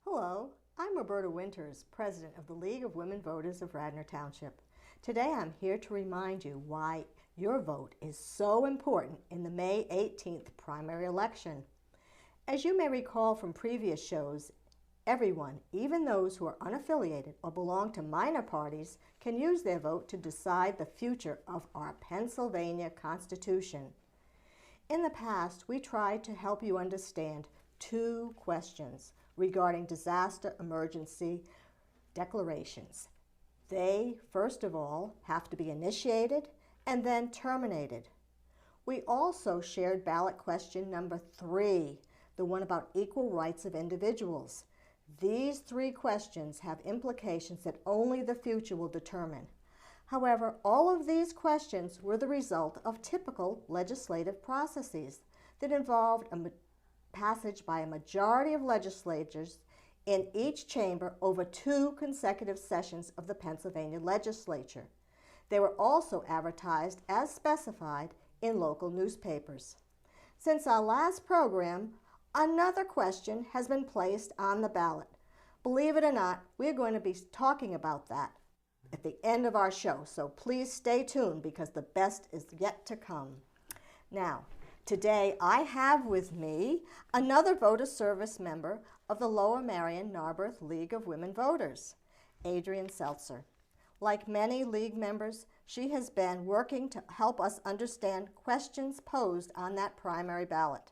Hello, I'm Roberta Winters, President of the League of Women Voters of Radnor Township. Today I'm here to remind you why your vote is so important in the May 18th primary election. As you may recall from previous shows, everyone, even those who are unaffiliated or belong to minor parties, can use their vote to decide the future of our Pennsylvania Constitution. In the past, we tried to help you understand two questions regarding disaster emergency declarations. They, first of all, have to be initiated and then terminated. We also shared ballot question number 3, the one about equal rights of individuals. These 3 questions have implications that only the future will determine. However, all of these questions were the result of typical legislative processes that involved a passage by a majority of legislators in each chamber over 2 consecutive sessions of the Pennsylvania legislature. They were also advertised as specified in local newspapers. Since our last program, another question has been placed on the ballot. Believe it or not, we're going to be talking about that at the end of our show, so please stay tuned because the best is yet to come. Now, today I have with me another voter service member of the Lower Merion Narberth League of Women Voters, Adrian Seltzer. Like many League members, she has been working to help us understand questions posed on that primary ballot.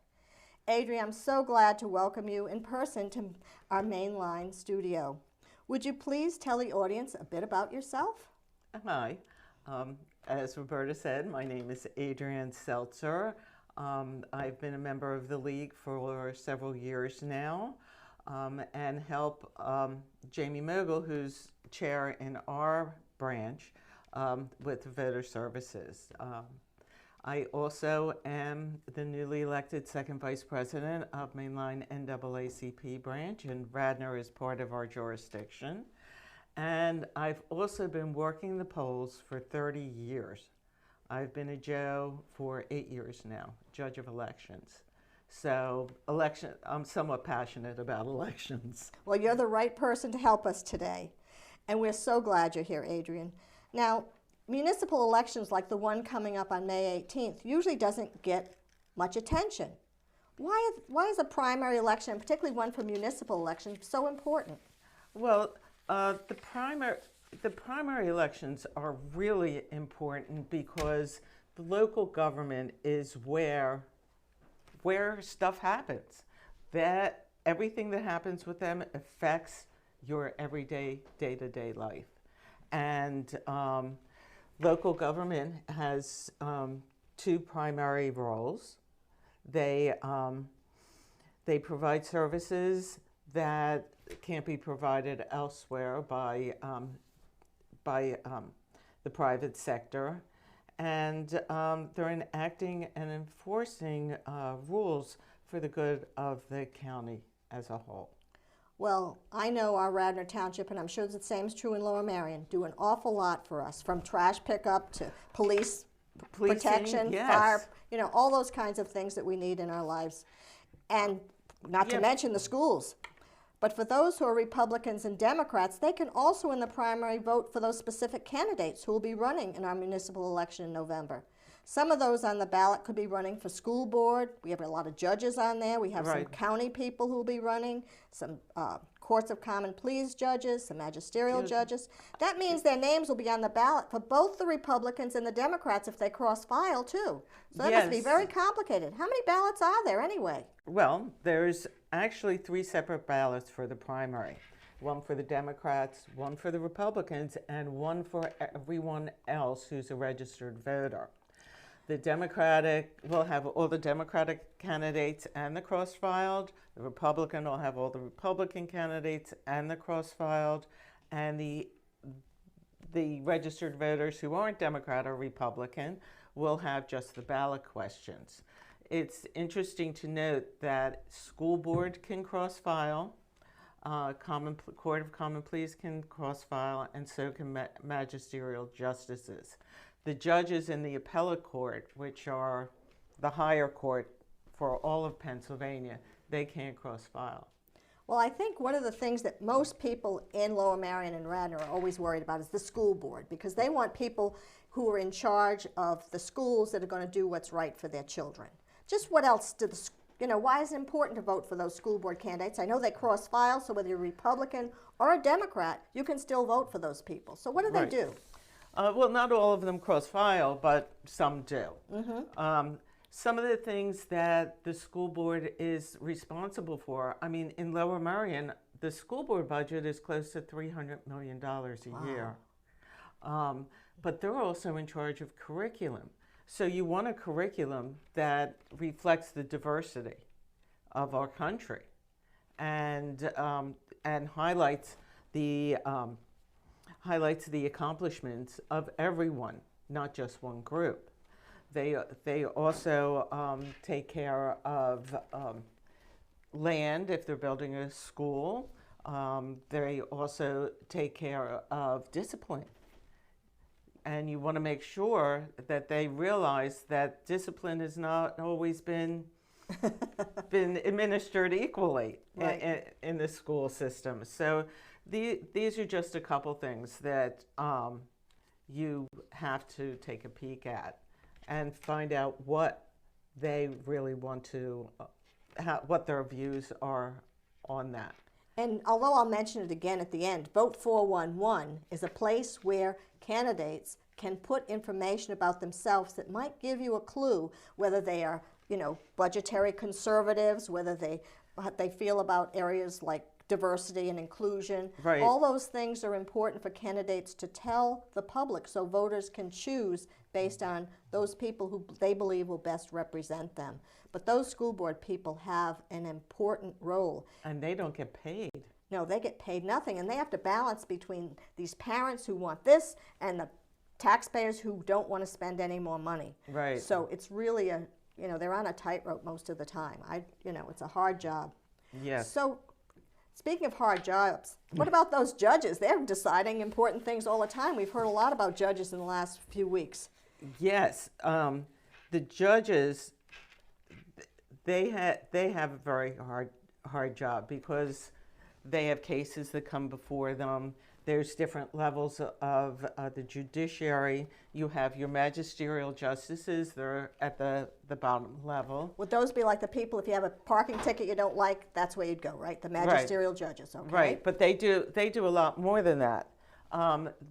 Adrian, I'm so glad to welcome you in person to our mainline studio. Would you please tell the audience a bit about yourself? Hi. As Roberta said, my name is Adrian Seltzer. I've been a member of the League for several years now and help Jamie Mogul, who's chair in our branch, with voter services. I also am the newly elected second vice president of Mainline NAACP branch, and Radnor is part of our jurisdiction. And I've also been working the polls for 30 years. I've been a JO for 8 years now, judge of elections. So I'm somewhat passionate about elections. Well, you're the right person to help us today. And we're so glad you're here, Adrian. Now, municipal elections like the one coming up on May 18th usually doesn't get much attention. Why is a primary election, particularly one for municipal elections, so important? Well, the primary elections are really important because the local government is where stuff happens. That everything that happens with them affects your everyday, day-to-day life. And local government has 2 primary roles. They provide services that can't be provided elsewhere by the private sector, and they're enacting and enforcing rules for the good of the county as a whole. Well, I know our Radnor Township, and I'm sure the same is true in Lower Merion, do an awful lot for us, from trash pickup to police protection, yes. fire, all those kinds of things that we need in our lives. And not to mention the schools. But for those who are Republicans and Democrats, they can also in the primary vote for those specific candidates who will be running in our municipal election in November. Some of those on the ballot could be running for school board. We have a lot of judges on there. We have some county people who will be running, some courts of common pleas judges, some magisterial judges. That means their names will be on the ballot for both the Republicans and the Democrats if they cross file too. So that must be very complicated. How many ballots are there anyway? Well, there's actually 3 separate ballots for the primary. One for the Democrats, one for the Republicans, and one for everyone else who's a registered voter. The Democratic will have all the Democratic candidates and the cross-filed. The Republican will have all the Republican candidates and the cross-filed. And the registered voters who aren't Democrat or Republican will have just the ballot questions. It's interesting to note that school board can cross-file. Court of Common Pleas can cross-file, and so can magisterial justices. The judges in the appellate court, which are the higher court for all of Pennsylvania, they can't cross-file. Well, I think one of the things that most people in Lower Merion and Radnor are always worried about is the school board, because they want people who are in charge of the schools that are going to do what's right for their children. Just what else do the why is it important to vote for those school board candidates? I know they cross-file, so whether you're a Republican or a Democrat, you can still vote for those people. So what do they do? Well, not all of them cross-file, but some do. Mm-hmm. Some of the things that the school board is responsible for, I mean, in Lower Merion, the school board budget is close to $300 million a year. But they're also in charge of curriculum. So you want a curriculum that reflects the diversity of our country and highlights the accomplishments of everyone, not just one group. They also take care of land if they're building a school. They also take care of discipline. And you want to make sure that they realize that discipline has not always been administered equally in the school system. So these are just a couple things that you have to take a peek at and find out what they really want to, what their views are on that. And although I'll mention it again at the end, Vote 411 is a place where candidates can put information about themselves that might give you a clue whether they are, budgetary conservatives, whether what they feel about areas like diversity and inclusion. Right. All those things are important for candidates to tell the public so voters can choose based on those people who they believe will best represent them. But those school board people have an important role. And they don't get paid. No, they get paid nothing, and they have to balance between these parents who want this and the taxpayers who don't want to spend any more money. Right. So it's really they're on a tightrope most of the time. It's a hard job. Yes. So speaking of hard jobs, what about those judges? They're deciding important things all the time. We've heard a lot about judges in the last few weeks. Yes. The judges, they have a very hard job because they have cases that come before them. There's different levels of the judiciary. You have your magisterial justices. They're at the bottom level. Would those be like the people, if you have a parking ticket you don't like, that's where you'd go, right? The magisterial judges, okay? Right, but they do a lot more than that.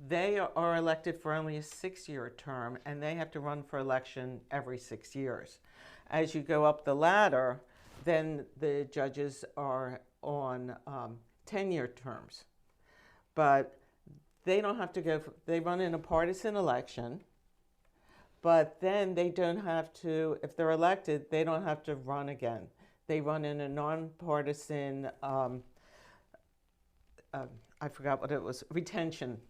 They are elected for only a 6-year term, and they have to run for election every 6 years. As you go up the ladder, then the judges are on 10-year terms. But they don't have to go, they run in a partisan election, but then they don't have to, if they're elected, they don't have to run again. They run in a nonpartisan, I forgot what it was, retention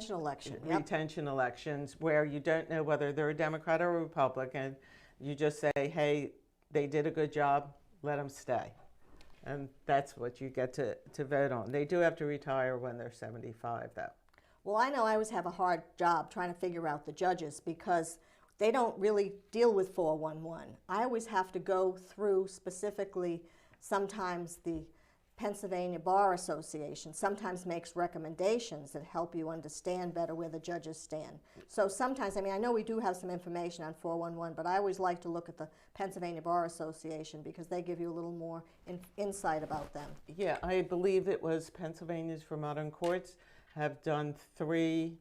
election. Yep. Retention elections where you don't know whether they're a Democrat or a Republican. You just say, hey, they did a good job, let them stay. And that's what you get to vote on. They do have to retire when they're 75, though. Well, I know I always have a hard job trying to figure out the judges because they don't really deal with 411. I always have to go through specifically, sometimes the Pennsylvania Bar Association sometimes makes recommendations that help you understand better where the judges stand. So sometimes, I know we do have some information on 411, but I always like to look at the Pennsylvania Bar Association because they give you a little more insight about them. Yeah, I believe it was Pennsylvania's for Modern Courts have done three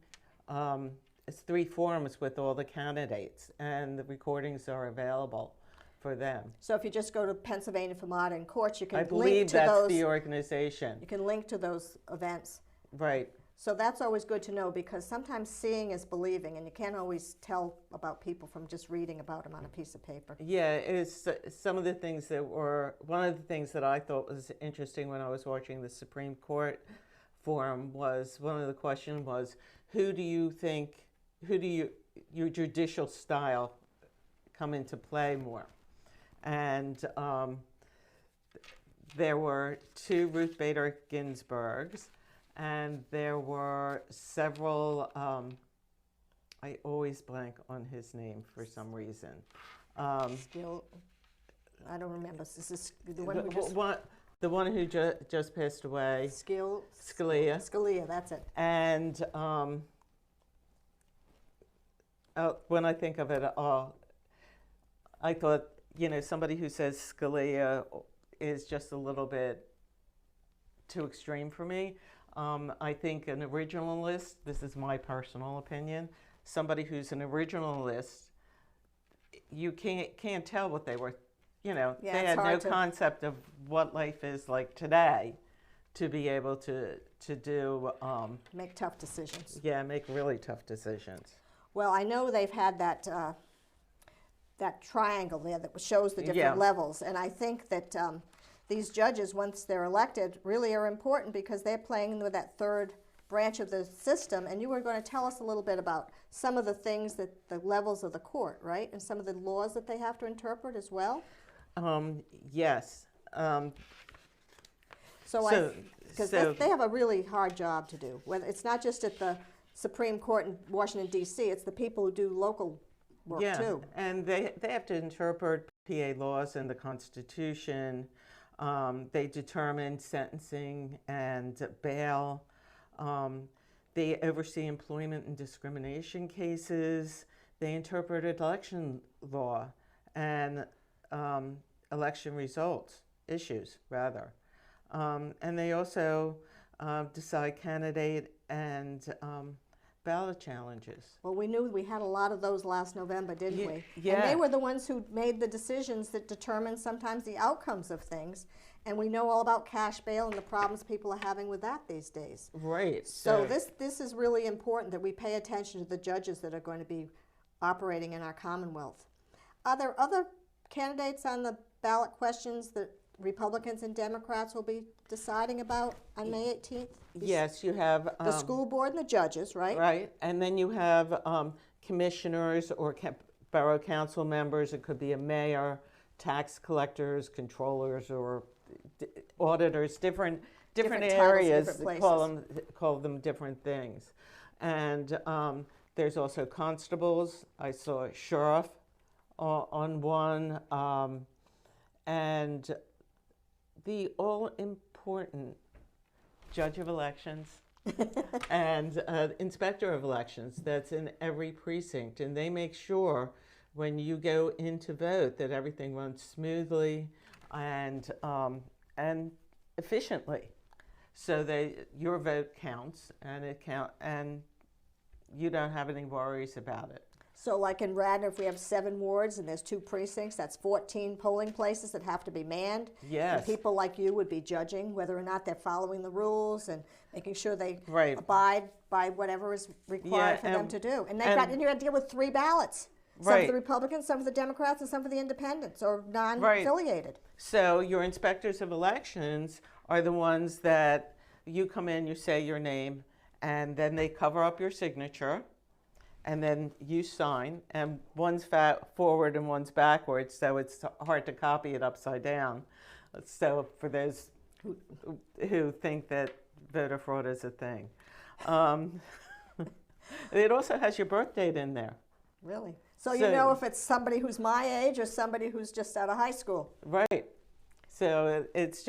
forums with all the candidates, and the recordings are available for them. So if you just go to Pennsylvania for Modern Courts, you can link to those. I believe that's the organization. You can link to those events. Right. So that's always good to know because sometimes seeing is believing, and you can't always tell about people from just reading about them on a piece of paper. Yeah, it's some of the things that were, one of the things that I thought was interesting when I was watching the Supreme Court forum was, one of the questions was, your judicial style come into play more? And there were 2 Ruth Bader Ginsburgs, and there were several, I always blank on his name for some reason. Skill, I don't remember. Is this the one who just... The one who just passed away. Scalia. Scalia, that's it. And when I think of it, I thought, somebody who says Scalia is just a little bit too extreme for me. I think an originalist, this is my personal opinion, somebody who's an originalist, you can't tell what they were, they had no concept of what life is like today to be able to do... make tough decisions. Yeah, make really tough decisions. Well, I know they've had that triangle there that shows the different levels, and I think that these judges, once they're elected, really are important because they're playing with that third branch of the system, and you were going to tell us a little bit about some of the things that the levels of the court, right, and some of the laws that they have to interpret as well? Yes. Because they have a really hard job to do. Whether it's not just at the Supreme Court in Washington, D.C., it's the people who do local work, too. And they have to interpret PA laws and the Constitution. They determine sentencing and bail. They oversee employment and discrimination cases. They interpret election law and election results, issues, rather. And they also decide candidate and ballot challenges. Well, we knew we had a lot of those last November, didn't we? Yeah. And they were the ones who made the decisions that determine sometimes the outcomes of things. And we know all about cash bail and the problems people are having with that these days. Right. So this is really important that we pay attention to the judges that are going to be operating in our Commonwealth. Are there other candidates on the ballot questions that Republicans and Democrats will be deciding about on May 18th? Yes, you have... the school board and the judges, right? Right, and then you have commissioners or borough council members. It could be a mayor, tax collectors, controllers, or auditors, different areas, different call them different things. And there's also constables. I saw a sheriff on one, and the all-important judge of elections and inspector of elections that's in every precinct, and they make sure when you go in to vote that everything runs smoothly and efficiently, so that your vote counts and you don't have any worries about it. So like in Radnor, if we have 7 wards and there's 2 precincts, that's 14 polling places that have to be manned. Yes. And people like you would be judging whether or not they're following the rules and making sure they Right. abide by whatever is required for them to do. And you're going to deal with 3 ballots. Some Right. for the Republicans, some for the Democrats, and some for the independents or non-affiliated. So your inspectors of elections are the ones that you come in, you say your name, and then they cover up your signature, and then you sign, and one's forward and one's backwards, so it's hard to copy it upside down. So for those who think that voter fraud is a thing. It also has your birth date in there. Really? So you know if it's somebody who's my age or somebody who's just out of high school. Right. So it's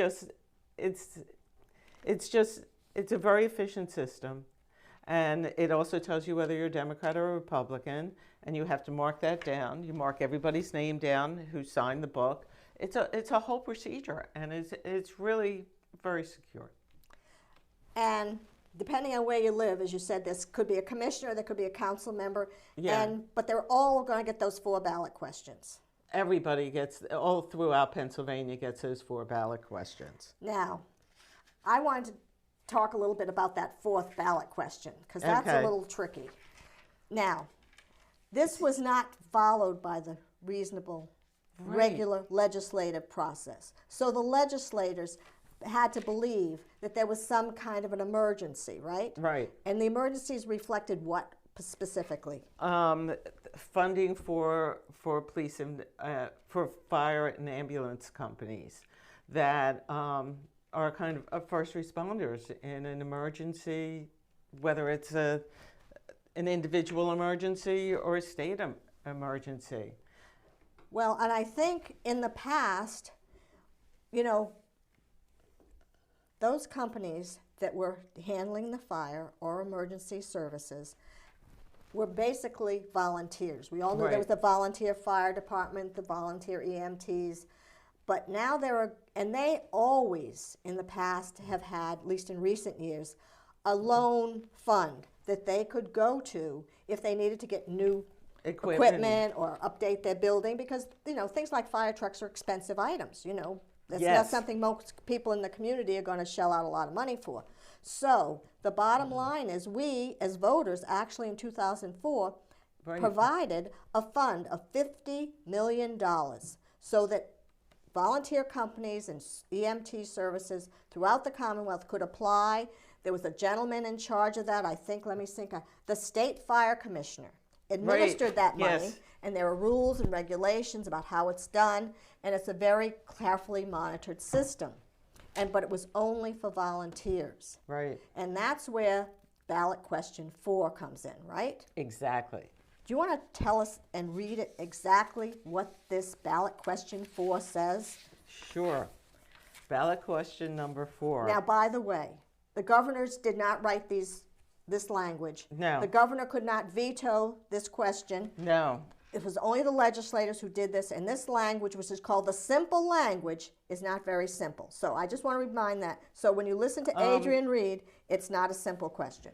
a very efficient system. And it also tells you whether you're a Democrat or a Republican, and you have to mark that down. You mark everybody's name down who signed the book. It's a whole procedure, and it's really very secure. And depending on where you live, as you said, this could be a commissioner, there could be a council member, but they're all going to get those 4 ballot questions. Everybody gets, all throughout Pennsylvania gets those 4 ballot questions. Now, I wanted to talk a little bit about that 4th ballot question, because that's a little tricky. Now, this was not followed by the reasonable, regular legislative process. So the legislators had to believe that there was some kind of an emergency, right? Right. And the emergencies reflected what specifically? Funding for police and for fire and ambulance companies. that are kind of first responders in an emergency, whether it's an individual emergency or a state emergency. Well, and I think in the past, you know, those companies that were handling the fire or emergency services were basically volunteers. We all knew there was the volunteer fire department, the volunteer EMTs, but now and they always in the past have had, at least in recent years, a loan fund that they could go to if they needed to get new equipment or update their building, because, you know, things like fire trucks are expensive items, you know. That's not something most people in the community are going to shell out a lot of money for. So the bottom line is we, as voters, actually in 2004, provided a fund of $50 million so that volunteer companies and EMT services throughout the Commonwealth could apply. There was a gentleman in charge of that, I think, the State Fire Commissioner administered that money, and there are rules and regulations about how it's done, and it's a very carefully monitored system. But it was only for volunteers. Right. And that's where ballot question 4 comes in, right? Exactly. Do you want to tell us and read it exactly what this ballot question 4 says? Sure. Ballot question number 4. Now, by the way, the governors did not write this language. No. The governor could not veto this question. No. It was only the legislators who did this, and this language, which is called the simple language, is not very simple. So I just want to remind that. So when you listen to Adrian read, it's not a simple question.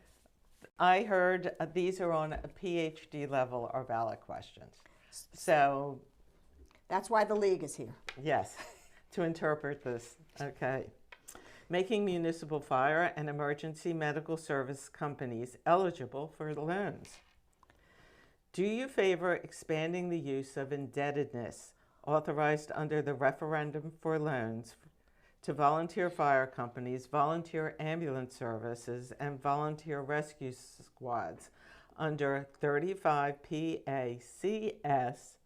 I heard these are on a PhD level, our ballot questions. So that's why the league is here. Yes, to interpret this. Okay. Making municipal fire and emergency medical service companies eligible for loans. Do you favor expanding the use of indebtedness authorized under the referendum for loans to volunteer fire companies, volunteer ambulance services, and volunteer rescue squads under 35 PACS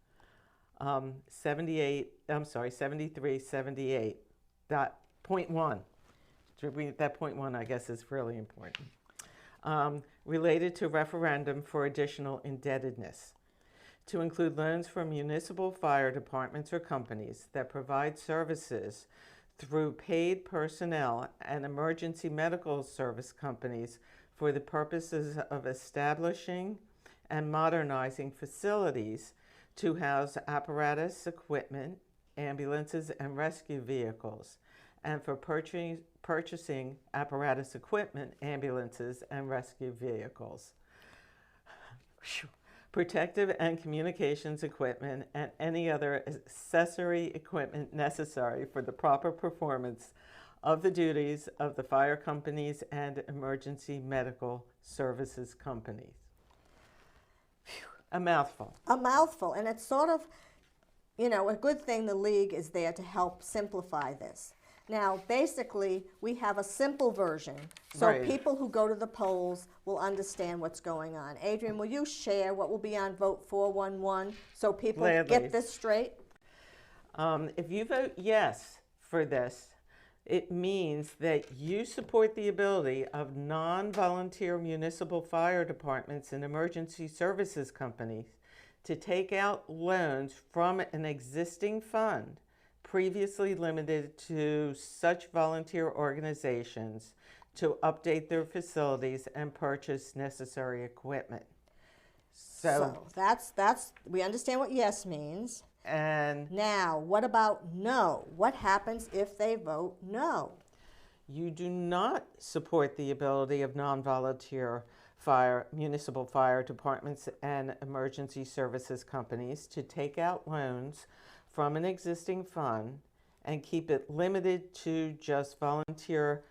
7378.1. That point 1, I guess, is really important. Related to referendum for additional indebtedness, to include loans from municipal fire departments or companies that provide services through paid personnel and emergency medical service companies for the purposes of establishing and modernizing facilities to house apparatus, equipment, ambulances, and rescue vehicles, and for purchasing apparatus, equipment, ambulances, and rescue vehicles. Protective and communications equipment and any other accessory equipment necessary for the proper performance of the duties of the fire companies and emergency medical services companies. A mouthful. A mouthful, and it's sort of, you know, a good thing the league is there to help simplify this. Now, basically, we have a simple version, so people who go to the polls will understand what's going on. Adrian, will you share what will be on vote 411 so people get this straight? If you vote yes for this, it means that you support the ability of non-volunteer municipal fire departments and emergency services companies to take out loans from an existing fund previously limited to such volunteer organizations to update their facilities and purchase necessary equipment. So that's we understand what yes means. And now, what about no? What happens if they vote no? You do not support the ability of non-volunteer municipal fire departments and emergency services companies to take out loans from an existing fund and keep it limited to just volunteer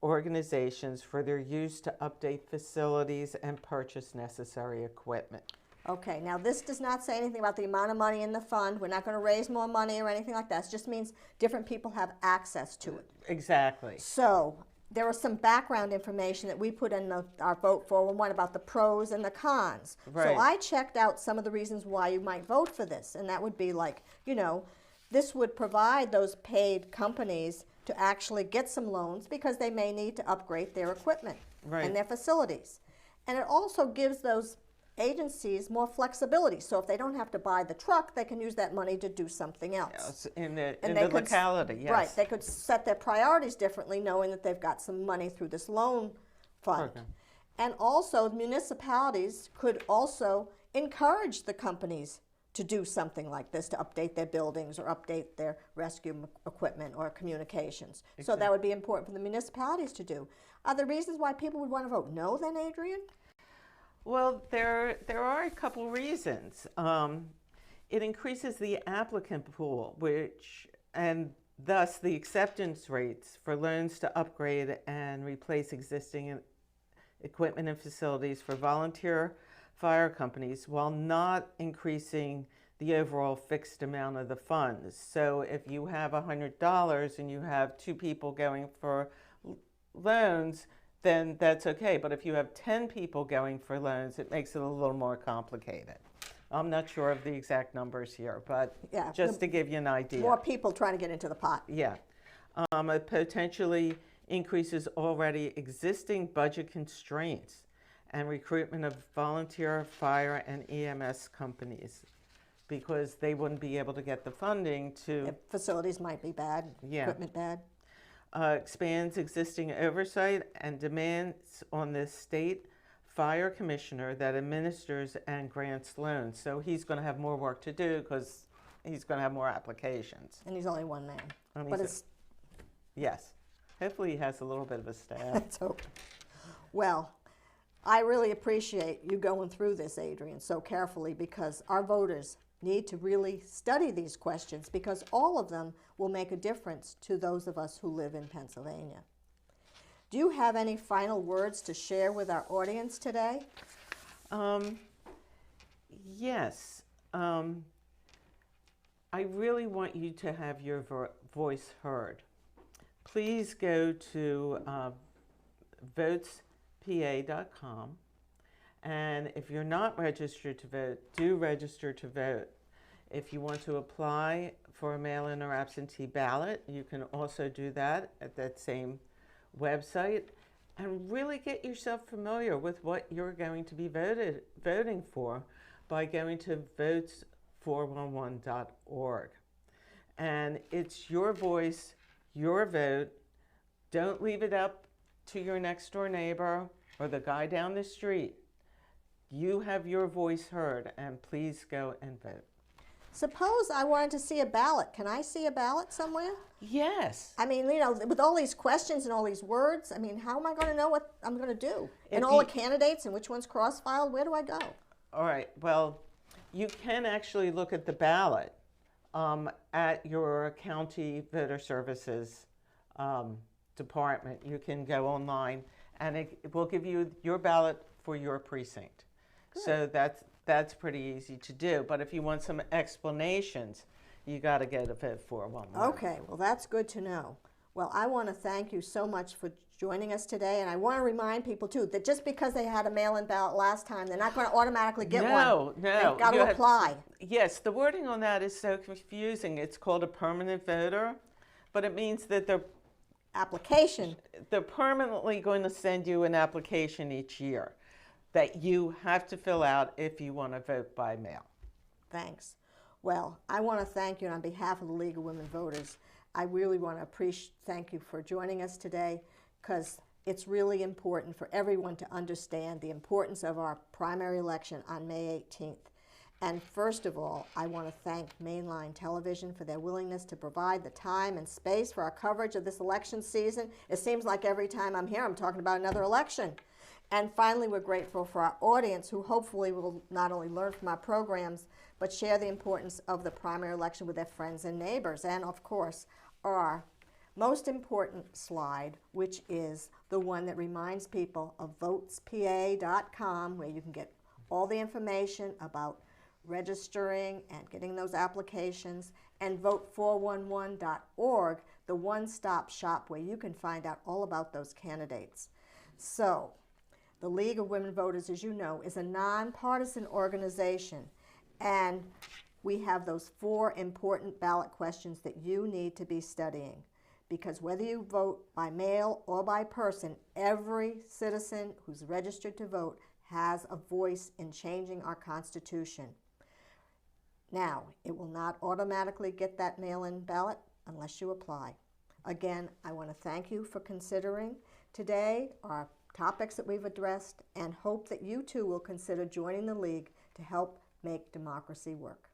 organizations for their use to update facilities and purchase necessary equipment. Okay, now this does not say anything about the amount of money in the fund. We're not going to raise more money or anything like that. It just means different people have access to it. Exactly. So there was some background information that we put in our vote 411 about the pros and the cons. Right. So I checked out some of the reasons why you might vote for this, and that would be like, you know, this would provide those paid companies to actually get some loans because they may need to upgrade their equipment and their facilities. And it also gives those agencies more flexibility. So if they don't have to buy the truck, they can use that money to do something else. Yes, in the locality, yes. Right, they could set their priorities differently knowing that they've got some money through this loan fund. Program. And also municipalities could also encourage the companies to do something like this, to update their buildings or update their rescue equipment or communications. Exactly. So that would be important for the municipalities to do. Are there reasons why people would want to vote no then, Adrian? Well, there are a couple reasons. It increases the applicant pool, and thus the acceptance rates for loans to upgrade and replace existing equipment and facilities for volunteer fire companies, while not increasing the overall fixed amount of the funds. So if you have $100 and you have 2 people going for loans, then that's okay. But if you have 10 people going for loans, it makes it a little more complicated. I'm not sure of the exact numbers here, but just to give you an idea. More people trying to get into the pot. Yeah. It potentially increases already existing budget constraints and recruitment of volunteer fire and EMS companies, because they wouldn't be able to get the funding to... If facilities might be bad, equipment bad. Expands existing oversight and demands on the state fire commissioner that administers and grants loans. So he's going to have more work to do because he's going to have more applications. And he's only one man. But it's... Yes. Hopefully he has a little bit of a staff. Let's hope. Well, I really appreciate you going through this, Adrian, so carefully, because our voters need to really study these questions, because all of them will make a difference to those of us who live in Pennsylvania. Do you have any final words to share with our audience today? Yes. I really want you to have your voice heard. Please go to votespa.com, and if you're not registered to vote, do register to vote. If you want to apply for a mail-in or absentee ballot, you can also do that at that same website, and really get yourself familiar with what you're going to be voting for by going to votes411.org. And it's your voice, your vote. Don't leave it up to your next door neighbor or the guy down the street. You have your voice heard, and please go and vote. Suppose I wanted to see a ballot. Can I see a ballot somewhere? Yes. I mean, you know, with all these questions and all these words, I mean, how am I going to know what I'm going to do? And all the candidates and which one's cross-filed, where do I go? All right. Well, you can actually look at the ballot at your county voter services department. You can go online, and it will give you your ballot for your precinct. Good. So that's pretty easy to do. But if you want some explanations, you got to go to Vote 411. Okay, well, that's good to know. Well, I want to thank you so much for joining us today, and I want to remind people too that just because they had a mail-in ballot last time, they're not going to automatically get one. No. They've got to apply. Yes, the wording on that is so confusing. It's called a permanent voter, but it means that they're permanently going to send you an application each year that you have to fill out if you want to vote by mail. Thanks. Well, I want to thank you on behalf of the League of Women Voters. I really want to thank you for joining us today, because it's really important for everyone to understand the importance of our primary election on May 18th. And first of all, I want to thank Mainline Television for their willingness to provide the time and space for our coverage of this election season. It seems like every time I'm here, I'm talking about another election. And finally, we're grateful for our audience, who hopefully will not only learn from our programs, but share the importance of the primary election with their friends and neighbors. And of course, our most important slide, which is the one that reminds people of votespa.com, where you can get all the information about registering and getting those applications, and vote411.org, the one-stop shop where you can find out all about those candidates. So, the League of Women Voters, as you know, is a nonpartisan organization, and we have those 4 important ballot questions that you need to be studying. Because whether you vote by mail or by person, every citizen who's registered to vote has a voice in changing our Constitution. Now, it will not automatically get that mail-in ballot unless you apply. Again, I want to thank you for considering today our topics that we've addressed, and hope that you too will consider joining the League to help make democracy work.